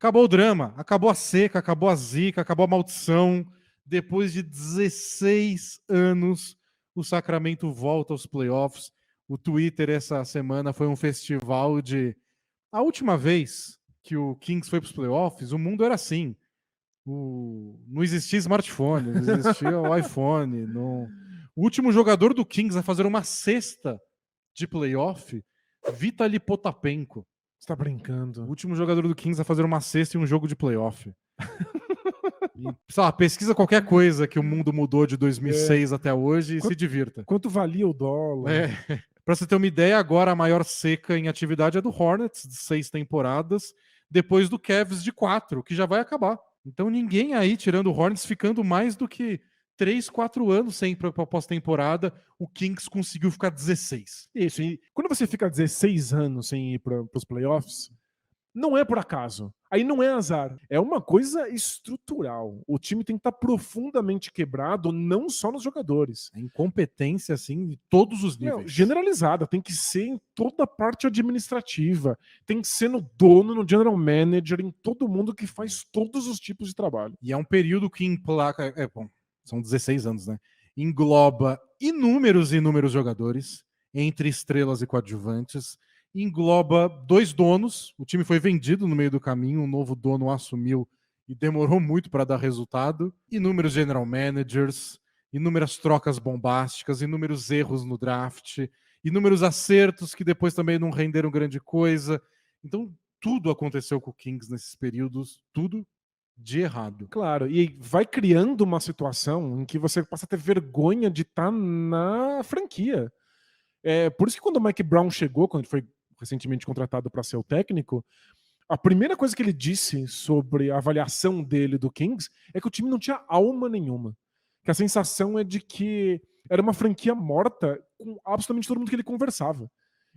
Acabou o drama, acabou a seca, acabou a zica, acabou a maldição. Depois de 16 anos, o Sacramento volta aos playoffs. O Twitter essa semana foi um festival de... A última vez que o Kings foi para os playoffs, o mundo era assim. Não existia smartphone, não existia o iPhone. Não... O último jogador do Kings a fazer uma cesta de playoff, Vitaly Potapenko. Você tá O brincando. último jogador do Kings a fazer uma cesta em um jogo de playoff. E, sei lá, pesquisa qualquer coisa que o mundo mudou de 2006 até hoje e se divirta. Quanto valia o dólar? Pra você ter uma ideia, agora a maior seca em atividade é do Hornets, de 6 temporadas, depois do Cavs de 4, que já vai acabar. Então ninguém aí, tirando o Hornets, ficando mais do que 3, 4 anos sem ir pra pós-temporada, o Kings conseguiu ficar 16. Isso, e quando você fica 16 anos sem ir para os playoffs, não é por acaso. Aí não é azar. É uma coisa estrutural. O time tem que estar profundamente quebrado, não só nos jogadores. A incompetência, assim, de todos os níveis. Não, generalizada. Tem que ser em toda a parte administrativa. Tem que ser no dono, no general manager, em todo mundo que faz todos os tipos de trabalho. E é um período que emplaca... bom, são 16 anos, né? Engloba inúmeros jogadores, entre estrelas e coadjuvantes. Engloba 2 donos. O time foi vendido no meio do caminho, um novo dono assumiu e demorou muito para dar resultado. Inúmeros general managers, inúmeras trocas bombásticas, inúmeros erros no draft, inúmeros acertos que depois também não renderam grande coisa. Então, tudo aconteceu com o Kings nesses períodos, tudo de errado. Claro, e vai criando uma situação em que você passa a ter vergonha de estar na franquia. Por isso que quando o Mike Brown chegou, quando ele foi recentemente contratado para ser o técnico, a primeira coisa que ele disse sobre a avaliação dele do Kings é que o time não tinha alma nenhuma. Que a sensação é de que era uma franquia morta com absolutamente todo mundo que ele conversava.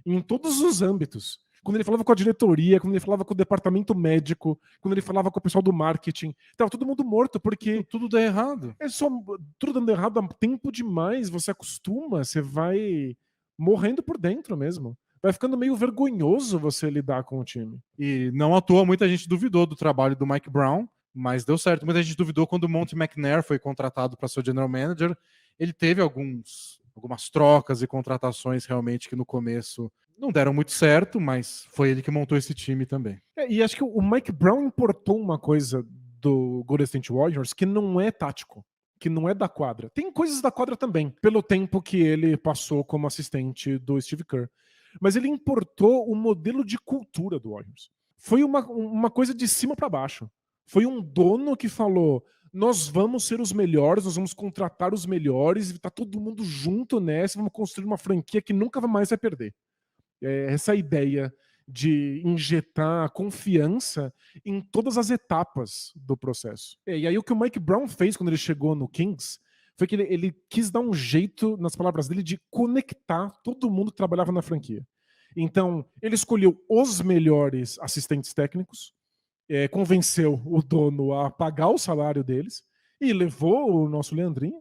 Em todos os âmbitos. Quando ele falava com a diretoria, quando ele falava com o departamento médico, quando ele falava com o pessoal do marketing, tava todo mundo morto, porque tudo dá errado. é só tudo dando errado há tempo demais, você acostuma, você vai morrendo por dentro mesmo. Vai ficando meio vergonhoso você lidar com o time. E não à toa, muita gente duvidou do trabalho do Mike Brown, mas deu certo. Muita gente duvidou quando o Monte McNair foi contratado para ser o general manager. Ele teve algumas trocas e contratações realmente que no começo não deram muito certo, mas foi ele que montou esse time também. E acho que o Mike Brown importou uma coisa do Golden State Warriors que não é tático, que não é da quadra. Tem coisas da quadra também, pelo tempo que ele passou como assistente do Steve Kerr. Mas ele importou o modelo de cultura do Warriors. Foi uma coisa de cima para baixo. Foi um dono que falou: nós vamos ser os melhores, nós vamos contratar os melhores, tá todo mundo junto nessa, vamos construir uma franquia que nunca mais vai perder. Essa ideia de injetar confiança em todas as etapas do processo. E aí o que o Mike Brown fez quando ele chegou no Kings foi que ele quis dar um jeito, nas palavras dele, de conectar todo mundo que trabalhava na franquia. Então, ele escolheu os melhores assistentes técnicos, convenceu o dono a pagar o salário deles e levou o nosso Leandrinho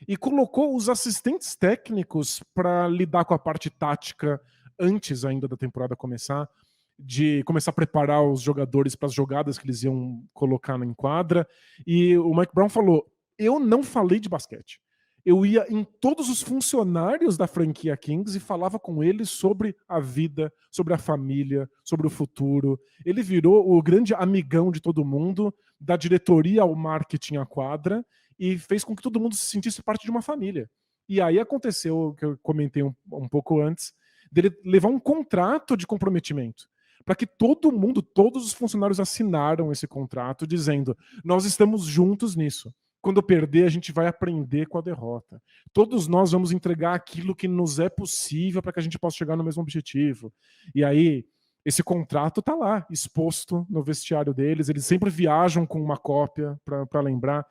e colocou os assistentes técnicos para lidar com a parte tática antes ainda da temporada começar, de começar a preparar os jogadores para as jogadas que eles iam colocar na quadra. E o Mike Brown falou: eu não falei de basquete. Eu ia em todos os funcionários da franquia Kings e falava com eles sobre a vida, sobre a família, sobre o futuro. Ele virou o grande amigão de todo mundo, da diretoria ao marketing à quadra, e fez com que todo mundo se sentisse parte de uma família. E aí aconteceu o que eu comentei um pouco antes, dele levar um contrato de comprometimento, para que todo mundo, todos os funcionários assinaram esse contrato dizendo: nós estamos juntos nisso. Quando perder, a gente vai aprender com a derrota. Todos nós vamos entregar aquilo que nos é possível para que a gente possa chegar no mesmo objetivo. E aí, esse contrato está lá, exposto no vestiário deles. Eles sempre viajam com uma cópia para lembrar.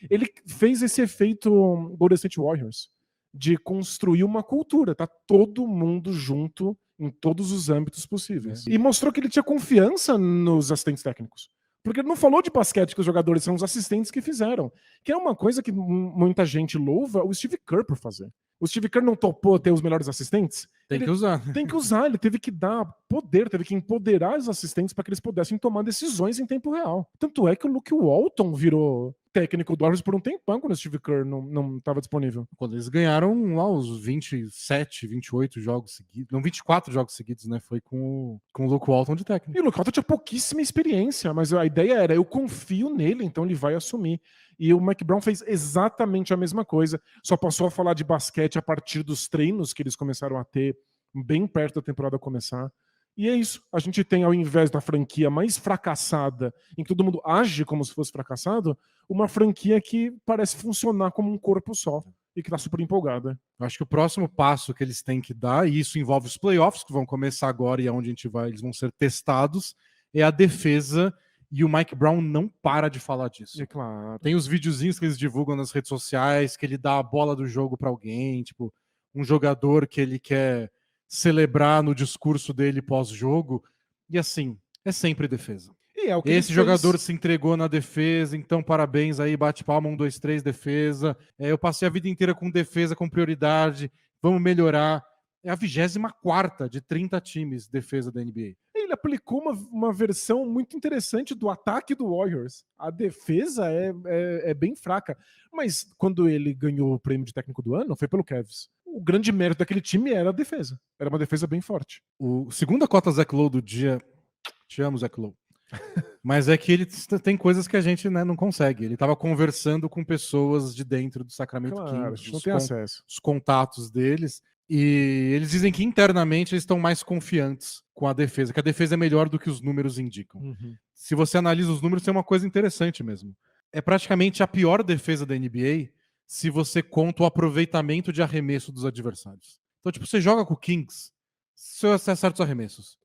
Ele fez esse efeito Golden State Warriors, de construir uma cultura. Tá todo mundo junto em todos os âmbitos possíveis. E mostrou que ele tinha confiança nos assistentes técnicos. Porque ele não falou de basquete que os jogadores são os assistentes que fizeram. Que é uma coisa que muita gente louva o Steve Kerr por fazer. O Steve Kerr não topou ter os melhores assistentes? Tem que usar. Tem que usar, ele teve que dar poder, teve que empoderar os assistentes para que eles pudessem tomar decisões em tempo real. Tanto é que o Luke Walton virou técnico do Warriors por um tempão quando o Steve Kerr não estava disponível. Quando eles ganharam lá os 27, 28 jogos seguidos, não, 24 jogos seguidos, né? Foi com o Luke Walton de técnico. E o Luke Walton tinha pouquíssima experiência, mas a ideia era, eu confio nele, então ele vai assumir. E o Mike Brown fez exatamente a mesma coisa, só passou a falar de basquete a partir dos treinos que eles começaram a ter bem perto da temporada começar. E é isso. A gente tem, ao invés da franquia mais fracassada, em que todo mundo age como se fosse fracassado, uma franquia que parece funcionar como um corpo só e que tá super empolgada. Eu acho que o próximo passo que eles têm que dar, e isso envolve os playoffs, que vão começar agora e é onde a gente vai, eles vão ser testados, é a defesa. E o Mike Brown não para de falar disso. É claro. Tem os videozinhos que eles divulgam nas redes sociais, que ele dá a bola do jogo para alguém, tipo, um jogador que ele quer celebrar no discurso dele pós-jogo. E assim, é sempre defesa. E é o que Esse jogador se entregou na defesa, então parabéns aí, bate palma, 1, 2, 3, defesa. Eu passei a vida inteira com defesa, com prioridade, vamos melhorar. É a 24ª de 30 times defesa da NBA. Ele aplicou uma versão muito interessante do ataque do Warriors. A defesa é bem fraca. Mas quando ele ganhou o prêmio de técnico do ano, foi pelo Cavs. O grande mérito daquele time era a defesa. Era uma defesa bem forte. O segunda cota Zach Lowe do dia... Te amo, Zach Lowe. Mas é que ele tem coisas que a gente, né, não consegue. Ele estava conversando com pessoas de dentro do Sacramento Claro, Kings, não tem acesso. os contatos deles, e eles dizem que internamente eles estão mais confiantes com a defesa, que a defesa é melhor do que os números indicam. Se você analisa os números, tem uma coisa interessante mesmo. É praticamente a pior defesa da NBA se você conta o aproveitamento de arremesso dos adversários. Então, tipo, você joga com o Kings, você acerta os arremessos.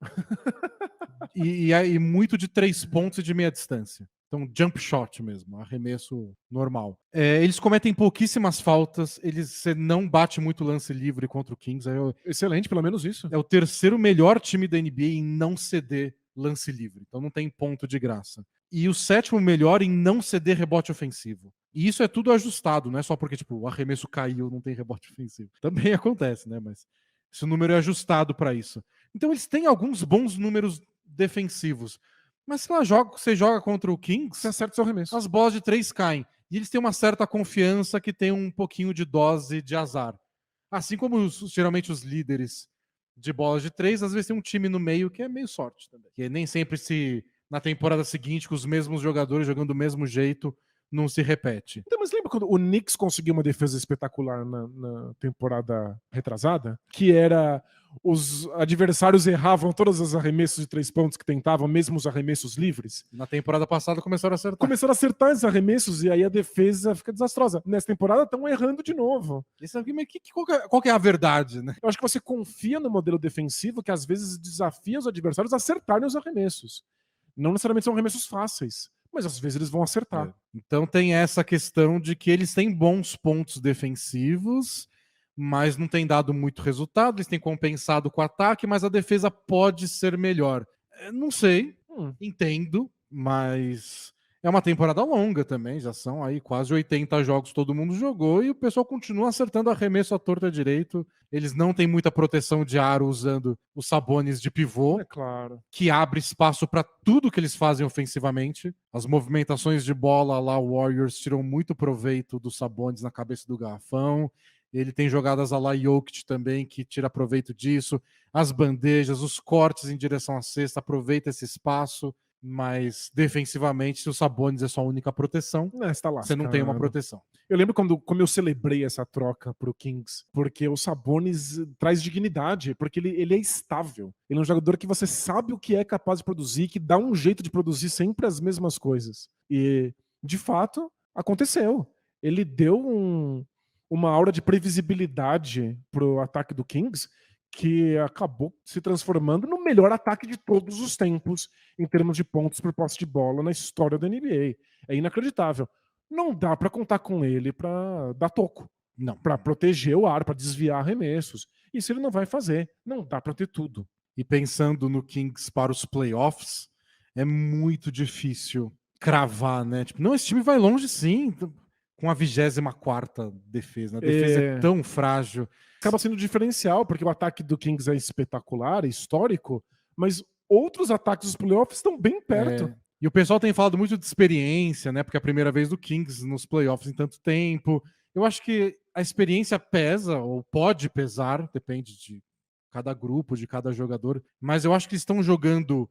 E muito de 3 pontos e de meia distância. Então, jump shot mesmo, arremesso normal. Eles cometem pouquíssimas faltas, você não bate muito lance livre contra o Kings. Excelente, pelo menos isso. É o terceiro melhor time da NBA em não ceder lance livre. Então não tem ponto de graça. E o sétimo melhor em não ceder rebote ofensivo. E isso é tudo ajustado, não é só porque tipo, o arremesso caiu, não tem rebote ofensivo. Também acontece, né? Mas esse número é ajustado para isso. Então eles têm alguns bons números defensivos. Mas se você joga contra o Kings, você acerta o seu arremesso. As bolas de 3 caem. E eles têm uma certa confiança que tem um pouquinho de dose de azar. Assim como geralmente os líderes de bolas de 3, às vezes tem um time no meio que é meio sorte também. Que nem sempre na temporada seguinte, com os mesmos jogadores jogando do mesmo jeito, não se repete. Então, mas lembra quando o Knicks conseguiu uma defesa espetacular na temporada retrasada? Que era... os adversários erravam todos os arremessos de 3 pontos que tentavam, mesmo os arremessos livres. Na temporada passada começaram a acertar. Começaram a acertar esses arremessos e aí a defesa fica desastrosa. Nessa temporada estão errando de novo. Qual que é a verdade, né? Eu acho que você confia no modelo defensivo que às vezes desafia os adversários a acertarem os arremessos. Não necessariamente são arremessos fáceis, mas às vezes eles vão acertar. Então tem essa questão de que eles têm bons pontos defensivos, mas não tem dado muito resultado, eles têm compensado com o ataque, mas a defesa pode ser melhor. Não sei, entendo, mas é uma temporada longa também, já são aí quase 80 jogos todo mundo jogou e o pessoal continua acertando arremesso à torta direito. Eles não têm muita proteção de aro usando os Sabonis de pivô, é claro, que abre espaço para tudo que eles fazem ofensivamente. As movimentações de bola lá, o Warriors tiram muito proveito dos Sabonis na cabeça do garrafão. Ele tem jogadas a la Jokic também, que tira proveito disso. As bandejas, os cortes em direção à cesta, aproveita esse espaço. Mas defensivamente, se o Sabonis é sua única proteção, você não tem uma proteção. Eu lembro como eu celebrei essa troca pro Kings, porque o Sabonis traz dignidade, porque ele é estável. Ele é um jogador que você sabe o que é capaz de produzir, que dá um jeito de produzir sempre as mesmas coisas. E, de fato, aconteceu. Ele deu uma aura de previsibilidade pro ataque do Kings que acabou se transformando no melhor ataque de todos os tempos em termos de pontos por posse de bola na história da NBA. É inacreditável. Não dá para contar com ele para dar toco. Não. Para proteger o ar, para desviar arremessos. Isso ele não vai fazer. Não dá para ter tudo. E pensando no Kings para os playoffs, é muito difícil cravar, né? Tipo, não, esse time vai longe sim. com a 24ª defesa. A defesa é tão frágil. Acaba sendo diferencial, porque o ataque do Kings é espetacular, é histórico, mas outros ataques dos playoffs estão bem perto. E o pessoal tem falado muito de experiência, né? Porque é a primeira vez do Kings nos playoffs em tanto tempo. Eu acho que a experiência pesa, ou pode pesar, depende de cada grupo, de cada jogador, mas eu acho que eles estão jogando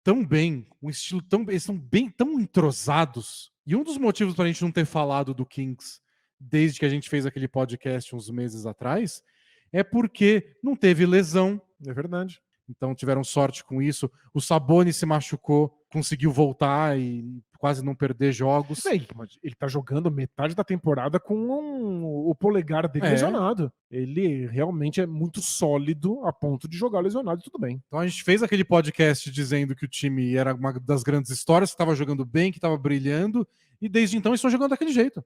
tão bem, um estilo tão. Eles estão bem tão entrosados. E um dos motivos para a gente não ter falado do Kings desde que a gente fez aquele podcast uns meses atrás é porque não teve lesão. É verdade. Então tiveram sorte com isso. O Sabonis se machucou, conseguiu voltar e quase não perder jogos. Ele tá jogando metade da temporada com o polegar dele lesionado. Ele realmente é muito sólido a ponto de jogar lesionado, tudo bem. Então a gente fez aquele podcast dizendo que o time era uma das grandes histórias, que estava jogando bem, que estava brilhando, e desde então eles estão jogando daquele jeito.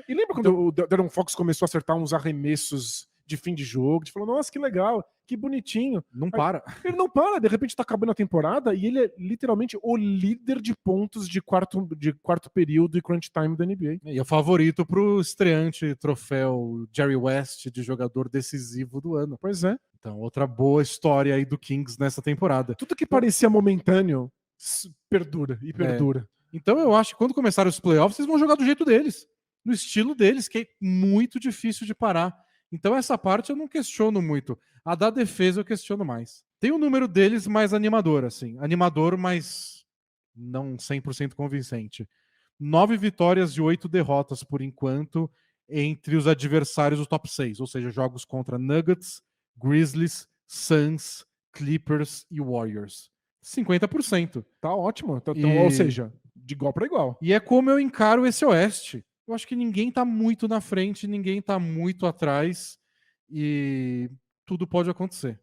E lembra quando o De'Aaron Fox começou a acertar uns arremessos de fim de jogo? A gente falou, nossa, que legal, que bonitinho. Não para. Ele não para, de repente tá acabando a temporada e ele é literalmente o líder de pontos de quarto período e crunch time da NBA. E é o favorito pro estreante troféu Jerry West de jogador decisivo do ano. Pois é. Então, outra boa história aí do Kings nessa temporada. Tudo que parecia momentâneo perdura e perdura. Então eu acho que quando começarem os playoffs, eles vão jogar do jeito deles, no estilo deles, que é muito difícil de parar. Então essa parte eu não questiono muito. A da defesa eu questiono mais. Tem o número deles mais animador, assim. Animador, mas não 100% convincente. 9 vitórias e 8 derrotas por enquanto entre os adversários do top 6. Ou seja, jogos contra Nuggets, Grizzlies, Suns, Clippers e Warriors. 50%. Tá ótimo. Ou seja, de igual para igual. E é como eu encaro esse Oeste. Eu acho que ninguém tá muito na frente, ninguém tá muito atrás e tudo pode acontecer.